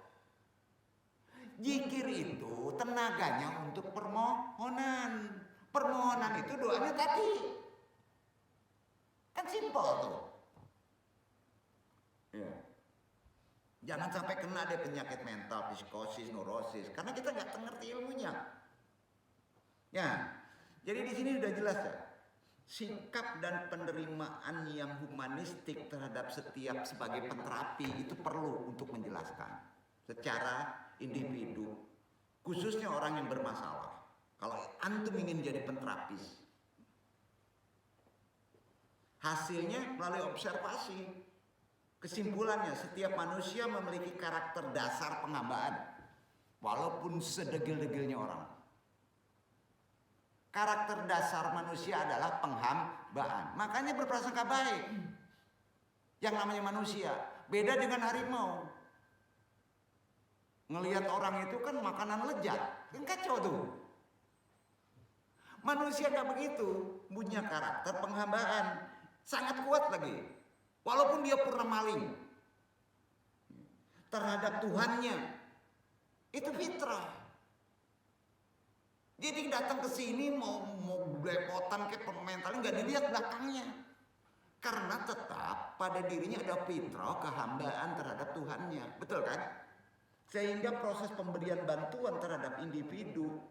Zikir itu tenaganya untuk permohonan. Permohonan itu doanya tadi. Kan simpel tuh. Ya. Jangan sampai kena deh penyakit mental, psikosis, neurosis, karena kita nggak ngerti ilmunya. Ya, jadi di sini udah jelas ya. Sikap dan penerimaan yang humanistik terhadap setiap sebagai penterapi itu perlu untuk menjelaskan secara individu, khususnya orang yang bermasalah. Kalau antum ingin jadi penterapis, hasilnya melalui observasi. Kesimpulannya, setiap manusia memiliki karakter dasar penghambaan, walaupun sedegil-degilnya orang. Karakter dasar manusia adalah penghambaan. Makanya berprasangka baik. Yang namanya manusia. Beda dengan harimau. Ngelihat orang itu kan makanan lezat. Kan kacau tuh. Manusia gak begitu. Punya karakter penghambaan. Sangat kuat lagi. Walaupun dia pernah maling. Terhadap Tuhannya. Itu fitrah. Jadi datang ke sini mau belepotan kayak mentalnya nggak dilihat belakangnya, karena tetap pada dirinya ada fitrah kehambaan terhadap Tuhannya, betul kan? Sehingga proses pemberian bantuan terhadap individu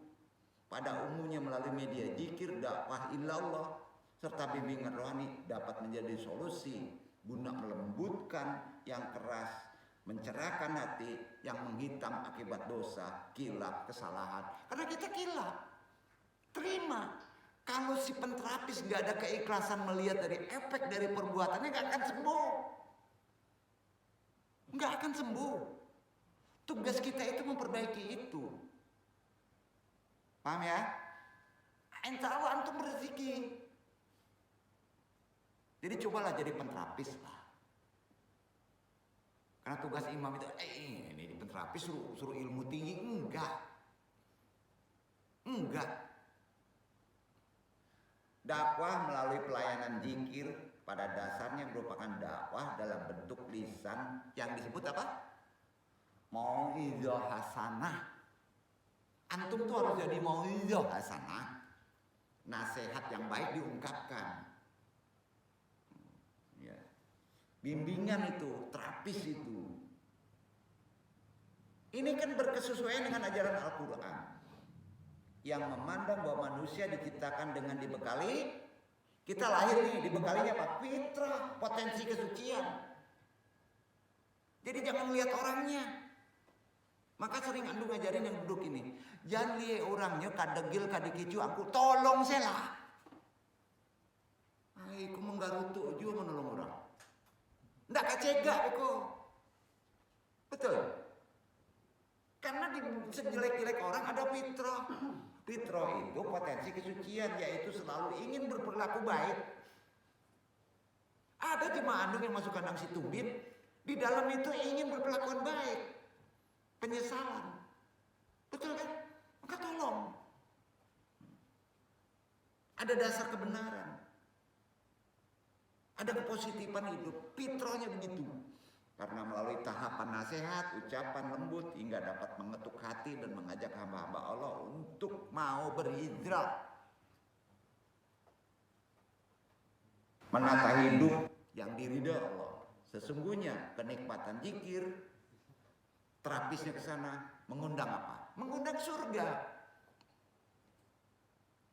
pada umumnya melalui media zikir, dakwah ilallah serta bimbingan rohani dapat menjadi solusi guna melembutkan yang keras, mencerahkan hati yang menghitam akibat dosa, kilap, kesalahan. Karena kita kilap. Terima. Kalau si penterapis gak ada keikhlasan melihat dari efek dari perbuatannya, gak akan sembuh. Gak akan sembuh. Tugas kita itu memperbaiki itu. Paham ya? Insya Allah antum berzikir. Jadi cobalah jadi penterapis lah. Karena tugas imam itu, ini penterapis suruh ilmu tinggi, enggak. Dakwah melalui pelayanan zikir pada dasarnya merupakan dakwah dalam bentuk lisan yang disebut apa? Mau'izah hasanah. Antum tuh harus jadi mau'izah hasanah. Nasihat yang baik diungkapkan. Bimbingan itu, terapis itu. Ini kan berkesesuaian dengan ajaran Al-Quran yang memandang bahwa manusia diciptakan dengan dibekali, kita lahir nih dibekalinya apa? Fitrah, potensi kesucian. Jadi jangan lihat orangnya. Maka sering andu ngajarin yang duduk ini, jangan lihat orangnya kadegil kadikicu aku tolong saya. Ay, kamu menggarutu juga menolong orang. Nggak kacegak kok. Betul. Karena di sejelek-jelek orang ada fitrah. Fitrah itu potensi kesucian, yaitu selalu ingin berperilaku baik. mah andung yang masuk kandang si Tubin, di dalam itu ingin berkelakuan baik, penyesalan, betul kan? Maka tolong, ada dasar kebenaran, ada kepositifan hidup, fitrahnya begitu. Karena melalui tahapan nasihat, ucapan lembut hingga dapat mengetuk hati dan mengajak hamba-hamba Allah untuk mau berhijrah, menata hidup yang diridhai Allah. Sesungguhnya kenikmatan zikir, terapisnya ke sana mengundang apa? Mengundang surga.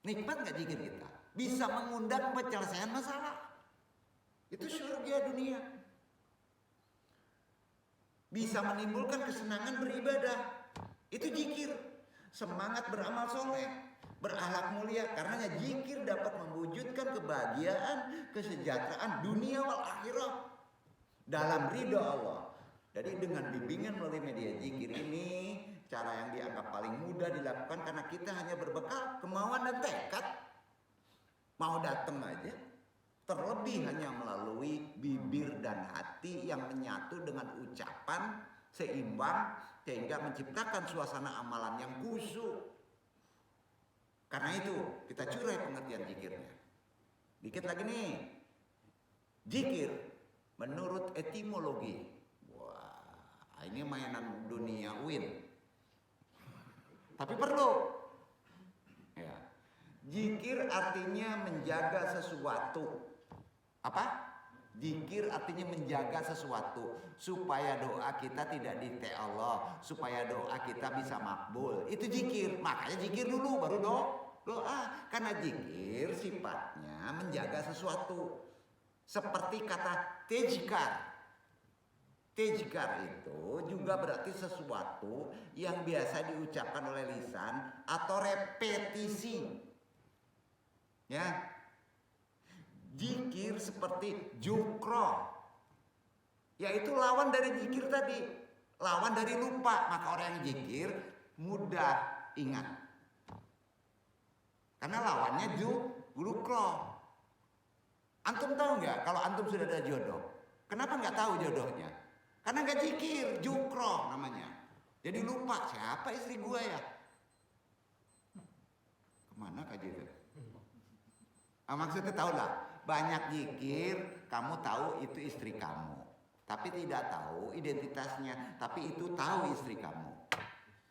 Nikmat nggak zikir kita? Bisa mengundang penyelesaian masalah. Itu surga dunia. Bisa menimbulkan kesenangan beribadah. Itu zikir. Semangat beramal soleh, berakhlak mulia. Karenanya zikir dapat mewujudkan kebahagiaan, kesejahteraan dunia wal akhirah dalam ridha Allah. Jadi dengan bimbingan melalui media zikir ini, cara yang dianggap paling mudah dilakukan karena kita hanya berbekal kemauan dan tekad. Mau datang aja. Terlebih hanya melalui bibir dan hati yang menyatu dengan ucapan seimbang sehingga menciptakan suasana amalan yang khusyuk. Karena itu kita curai pengertian zikirnya. Dikit lagi nih. Zikir menurut etimologi. Wah, ini mainan dunia win. Tapi perlu. Ya. Zikir artinya menjaga sesuatu. Apa? Zikir artinya menjaga sesuatu supaya doa kita tidak dite Allah, supaya doa kita bisa makbul. Itu zikir. Makanya zikir dulu baru doa. Karena zikir sifatnya menjaga sesuatu. Seperti kata tezkar. Tezkar itu juga berarti sesuatu yang biasa diucapkan oleh lisan atau repetisi. Ya. Zikir seperti jukro, yaitu lawan dari zikir tadi, lawan dari lupa. Maka orang yang zikir mudah ingat, karena lawannya jukro. Antum tahu nggak kalau antum sudah ada jodoh, kenapa nggak tahu jodohnya? Karena nggak zikir, jukro namanya. Jadi lupa siapa istri gua ya? Kemana kaji itu? Maksudnya tahu lah. Banyak zikir, kamu tahu itu istri kamu. Tapi tidak tahu identitasnya. Tapi itu tahu istri kamu.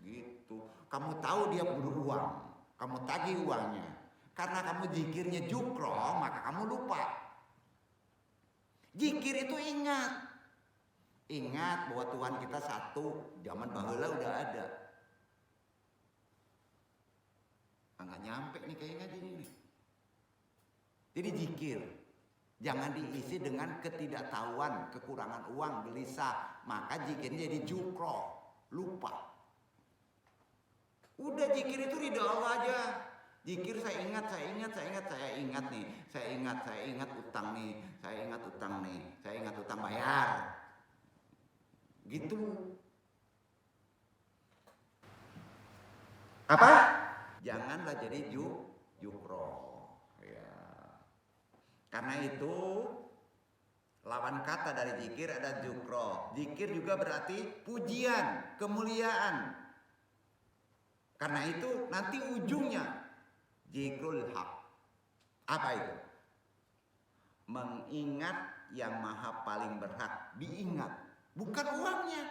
Gitu. Kamu tahu dia butuh uang. Kamu tagih uangnya. Karena kamu zikirnya jukro, maka kamu lupa. Zikir itu ingat. Ingat bahwa Tuhan kita satu. Zaman baheula udah ada. Nggak nyampe nih kayaknya ngaji ini. Jadi zikir jangan diisi dengan ketidaktahuan, kekurangan uang, gelisah. Maka zikirnya jadi jukro, lupa. Udah zikir itu ridha Allah aja. Zikir saya ingat nih. Saya ingat utang nih. Saya ingat utang bayar. Gitu. Apa? Janganlah jadi jukro. Karena itu lawan kata dari zikir ada jukro. Zikir juga berarti pujian, kemuliaan. Karena itu nanti ujungnya zikrul haq. Apa itu? Mengingat yang maha paling berhak diingat. Bukan uangnya.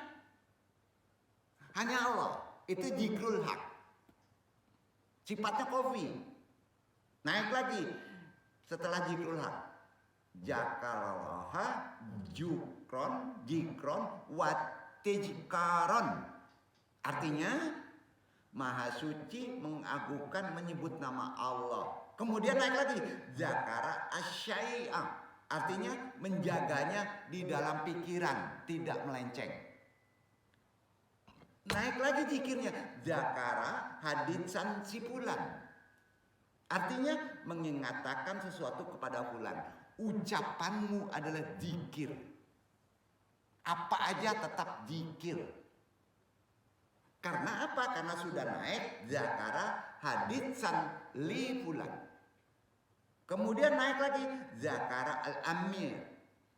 Hanya Allah. Itu zikrul haq. Sifatnya kofi. Naik lagi. Setelah zikrul haq, zakarallaha zikron wa tezkaron. Artinya maha suci mengagungkan menyebut nama Allah. Kemudian naik lagi zakara asyai'a. Artinya menjaganya di dalam pikiran, tidak melenceng. Naik lagi zikirnya zakara haditsan sipulan. Artinya mengingatakan sesuatu kepada fulan. Ucapanmu adalah zikir. Apa aja tetap zikir. Karena apa? Karena sudah naik zakara haditsan li fulan. Kemudian naik lagi zakara al-amir.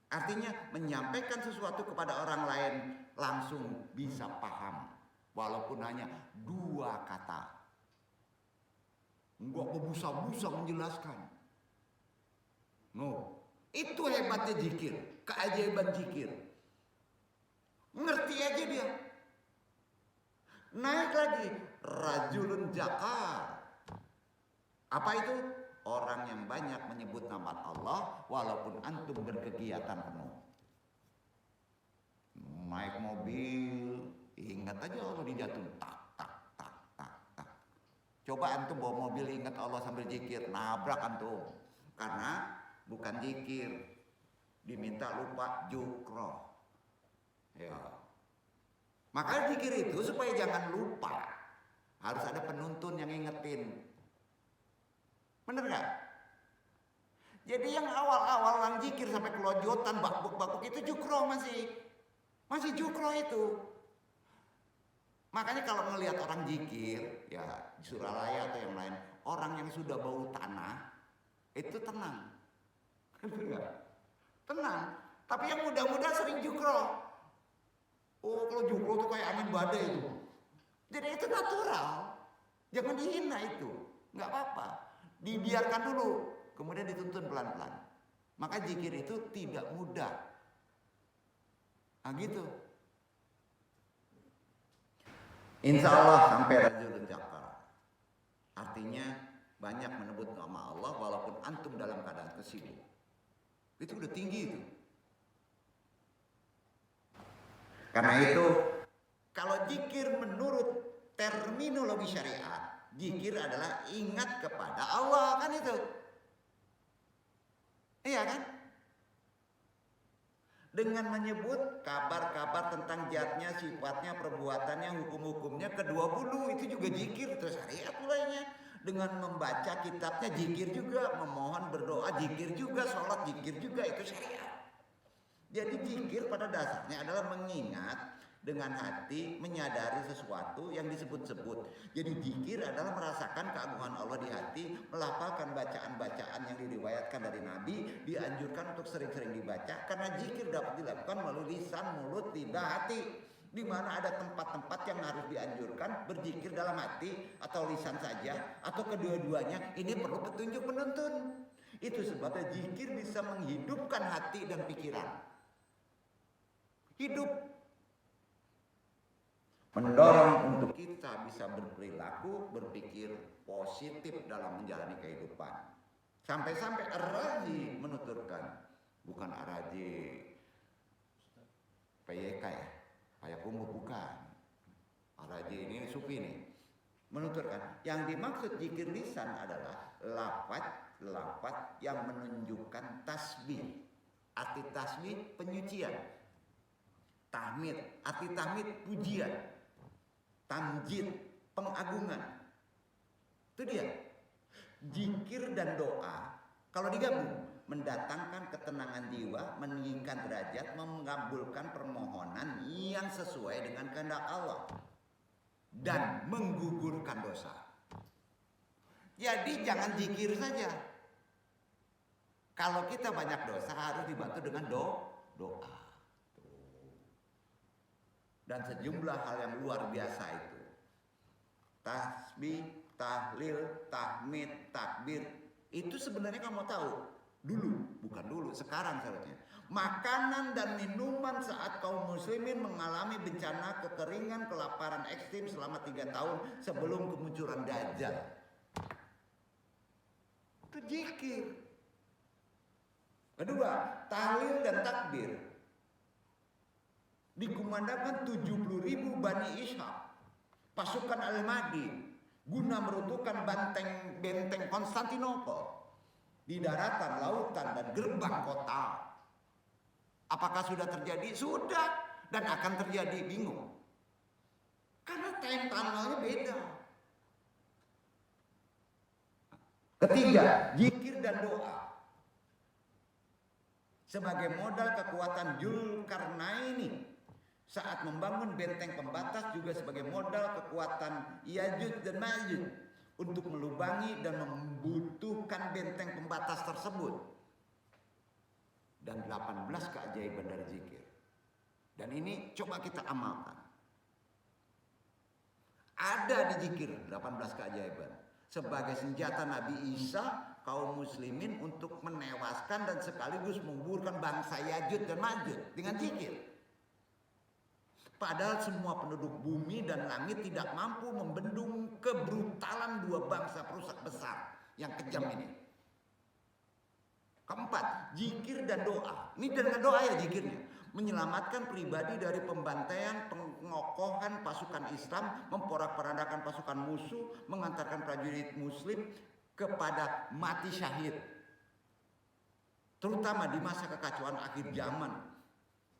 Artinya menyampaikan sesuatu kepada orang lain langsung bisa paham. Walaupun hanya 2 kata. Enggak berbusa-busa menjelaskan. No, itu hebatnya zikir. Keajaiban zikir. Ngerti aja dia. Naik lagi. Rajulun jakar. Apa itu? Orang yang banyak menyebut nama Allah walaupun antum berkegiatan penuh. Naik mobil, ingat aja Allah di jantung. Tak, tak, tak, tak, tak. Coba antum bawa mobil ingat Allah sambil zikir, nabrak antum. Karena bukan zikir. Diminta lupa jukroh. Ya. Maka zikir itu supaya jangan lupa. Harus ada penuntun yang ingetin. Bener gak? Jadi yang awal-awal orang zikir sampai kelojotan, bakbuk-bakbuk itu jukroh masih jukroh itu. Makanya kalau ngelihat orang zikir, ya di Suralaya atau yang lain, orang yang sudah bau tanah itu tenang. Bener gak? Tenang. Tapi yang muda-muda sering jukroh. Oh, kalau jukroh tuh kayak angin badai itu. Jadi itu natural. Jangan dihina itu. Nggak apa-apa. Dibiarkan dulu, kemudian dituntun pelan-pelan. Maka zikir itu tidak mudah. Nah gitu. Insya Allah sampai rajulun jakar. Artinya banyak menyebut nama Allah walaupun antum dalam keadaan kesibuk. Itu udah tinggi itu. Karena itu kalau zikir menurut terminologi syariat, zikir adalah ingat kepada Allah, kan itu. Iya kan? Dengan menyebut kabar-kabar tentang zatnya, sifatnya, perbuatannya, hukum-hukumnya, ke-20 itu juga zikir, terus syariat lainnya. Dengan membaca kitabnya zikir juga, memohon berdoa zikir juga, sholat zikir juga, itu syariat. Jadi zikir pada dasarnya adalah mengingat dengan hati, menyadari sesuatu yang disebut-sebut. Jadi zikir adalah merasakan keagungan Allah di hati, melafalkan bacaan-bacaan yang diriwayatkan dari Nabi, dianjurkan untuk sering-sering dibaca karena zikir dapat dilakukan melalui lisan, mulut, lidah, hati. Di mana ada tempat-tempat yang harus dianjurkan berzikir dalam hati atau lisan saja atau kedua-duanya, ini perlu petunjuk penuntun. Itu sebabnya zikir bisa menghidupkan hati dan pikiran. Hidup. Mendorong untuk kita bisa berperilaku, berpikir positif dalam menjalani kehidupan. Sampai-sampai Ar-Razi menuturkan, bukan Ar-Razi PYK ya, Payakumbuh bukan. Ar-Razi ini sufi nih. Menuturkan, yang dimaksud zikir lisan adalah lafaz yang menunjukkan tasbih. Arti tasbih penyucian. Tahmid, arti tahmid pujian. Tamjid, pengagungan. Itu dia. Zikir dan doa kalau digabung mendatangkan ketenangan jiwa, meninggikan derajat, mengabulkan permohonan yang sesuai dengan kehendak Allah dan menggugurkan dosa. Jadi jangan zikir saja. Kalau kita banyak dosa harus dibantu dengan doa. Dan sejumlah hal yang luar biasa itu. Tasbih, tahlil, tahmid, takbir. Itu sebenarnya kamu tahu. Dulu, bukan dulu, sekarang seharusnya. Makanan dan minuman saat kaum muslimin mengalami bencana kekeringan, kelaparan ekstrim selama 3 tahun sebelum kemunculan Dajjal. Itu zikir. Kedua, tahlil dan takbir. Dikumandangkan 70.000 Bani Ishaq, pasukan Al-Mahdi, guna meruntuhkan benteng Konstantinopel di daratan, lautan, dan gerbang kota. Apakah sudah terjadi? Sudah, dan akan terjadi. Bingung karena timeline-nya beda. Ketiga, zikir dan doa sebagai modal kekuatan Dzulkarnaini saat membangun benteng pembatas, juga sebagai modal kekuatan Yajuj dan Majuj untuk melubangi dan membutuhkan benteng pembatas tersebut. dan 18 keajaiban dari zikir. Dan ini coba kita amalkan. Ada di zikir 18 keajaiban sebagai senjata Nabi Isa kaum muslimin untuk menewaskan dan sekaligus menguburkan bangsa Yajud dan Majud dengan zikir. Padahal semua penduduk bumi dan langit tidak mampu membendung kebrutalan dua bangsa perusak besar yang kejam ini. Keempat, zikir dan doa. Ini dengan doa ya zikirnya. Menyelamatkan pribadi dari pembantaian, pengokohan pasukan Islam, memporak-porandakan pasukan musuh, mengantarkan prajurit muslim kepada mati syahid. Terutama di masa kekacauan akhir zaman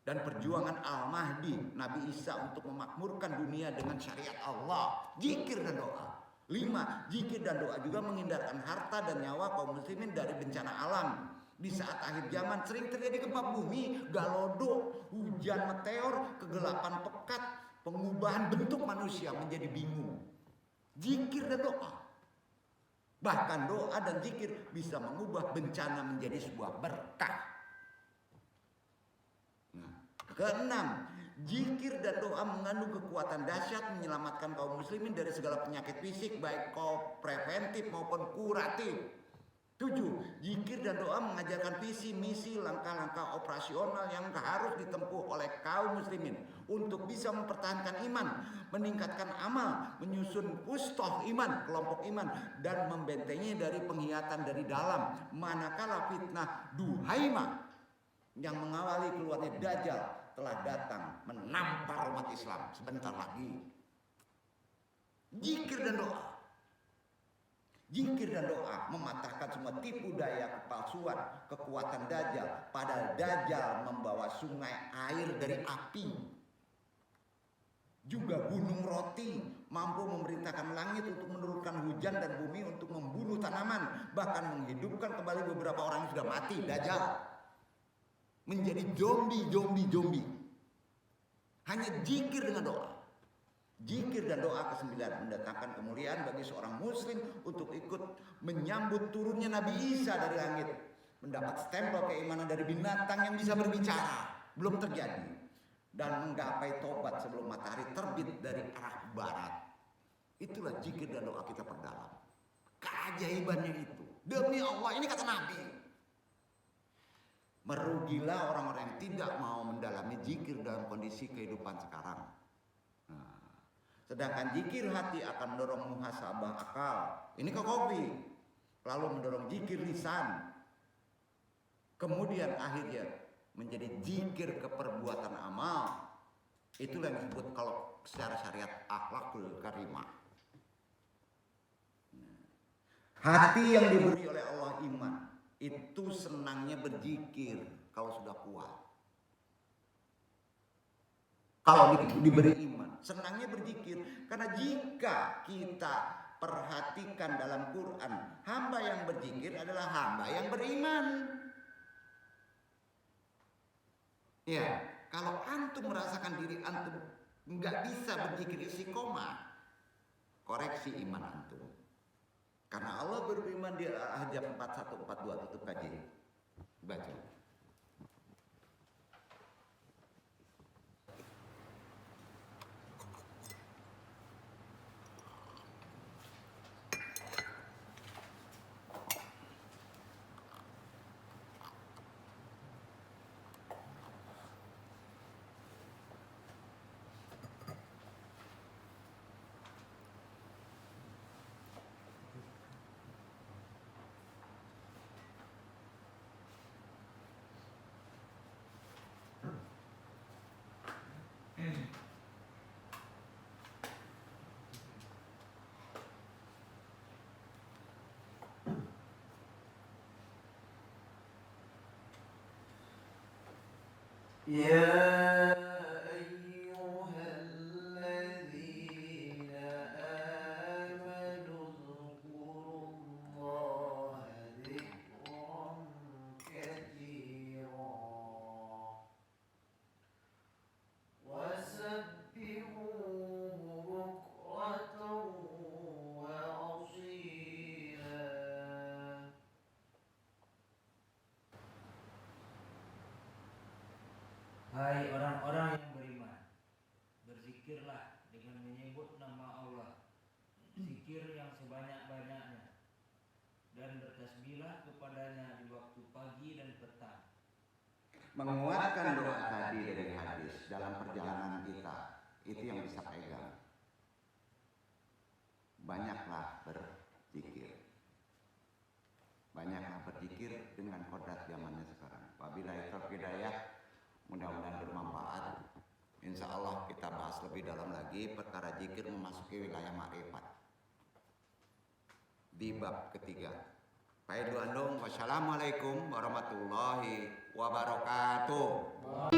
dan perjuangan Al-Mahdi, Nabi Isa untuk memakmurkan dunia dengan syariat Allah. Zikir dan doa. 5. Zikir dan doa juga menghindarkan harta dan nyawa kaum muslimin dari bencana alam. Di saat akhir zaman sering terjadi gempa bumi, galodo, hujan meteor, kegelapan pekat, pengubahan bentuk manusia menjadi bingung. Zikir dan doa. Bahkan doa dan zikir bisa mengubah bencana menjadi sebuah berkah. Nah, keenam, zikir dan doa mengandung kekuatan dahsyat menyelamatkan kaum muslimin dari segala penyakit fisik baik preventif maupun kuratif. 7. Zikir dan doa mengajarkan visi, misi, langkah-langkah operasional yang harus ditempuh oleh kaum muslimin untuk bisa mempertahankan iman, meningkatkan amal, menyusun ustoh iman, kelompok iman, dan membentengi dari penghiyatan dari dalam manakala fitnah Duhaimah yang mengawali keluarnya Dajjal telah datang menampar umat Islam sebentar lagi. Zikir dan doa. Zikir dan doa mematahkan semua tipu daya kepalsuan, kekuatan Dajjal. Padahal Dajjal membawa sungai air dari api. Juga gunung roti mampu memerintahkan langit untuk menurunkan hujan dan bumi untuk membunuh tanaman. Bahkan menghidupkan kembali beberapa orang yang sudah mati. Dajjal menjadi zombie. Hanya zikir dengan doa. Zikir dan doa ke-9 mendatangkan kemuliaan bagi seorang muslim untuk ikut menyambut turunnya Nabi Isa dari langit. Mendapat stempel keimanan dari binatang yang bisa berbicara. Belum terjadi. Dan menggapai tobat sebelum matahari terbit dari arah barat. Itulah zikir dan doa kita perdalam. Keajaibannya itu. Demi Allah, ini kata Nabi. Merugilah orang-orang yang tidak mau mendalami zikir dalam kondisi kehidupan sekarang. Sedangkan zikir hati akan mendorong muhasabah akal. Ini ke kopi. Lalu mendorong zikir lisan. Kemudian akhirnya menjadi zikir keperbuatan amal. Itulah yang disebut kalau secara syariat akhlakul karimah. Hati yang diberi oleh Allah iman. Itu senangnya berzikir kalau sudah kuat. Kalau diberi iman, senangnya berzikir. Karena jika kita perhatikan dalam Quran, hamba yang berzikir adalah hamba yang beriman. Ya, kalau antum merasakan diri antum nggak bisa berzikir istiqomah, koreksi iman antum. Karena Allah berfirman di Al-Ahzab 4142, tutup kaji. Baca. يا أيها الذين آمنوا اذكروا الله ذكرا كثيرا وسبحوه بكرة وأصيلا Hai orang-orang yang beriman, berzikirlah dengan menyebut nama Allah, zikir yang sebanyak-banyaknya, dan bertasbihlah kepadanya di waktu pagi dan petang. Menguatkan doa tadi dari hadis dalam perjalanan kita, itu yang bisa pegang. Banyaklah berzikir. Banyaklah berzikir dengan kodrat zamannya sekarang. Wabillahi taufiq hidayah, mudah-mudahan bermanfaat. Insya Allah kita bahas lebih dalam lagi perkara zikir memasuki wilayah makrifat di bab ketiga. Baik, wassalamualaikum warahmatullahi wabarakatuh.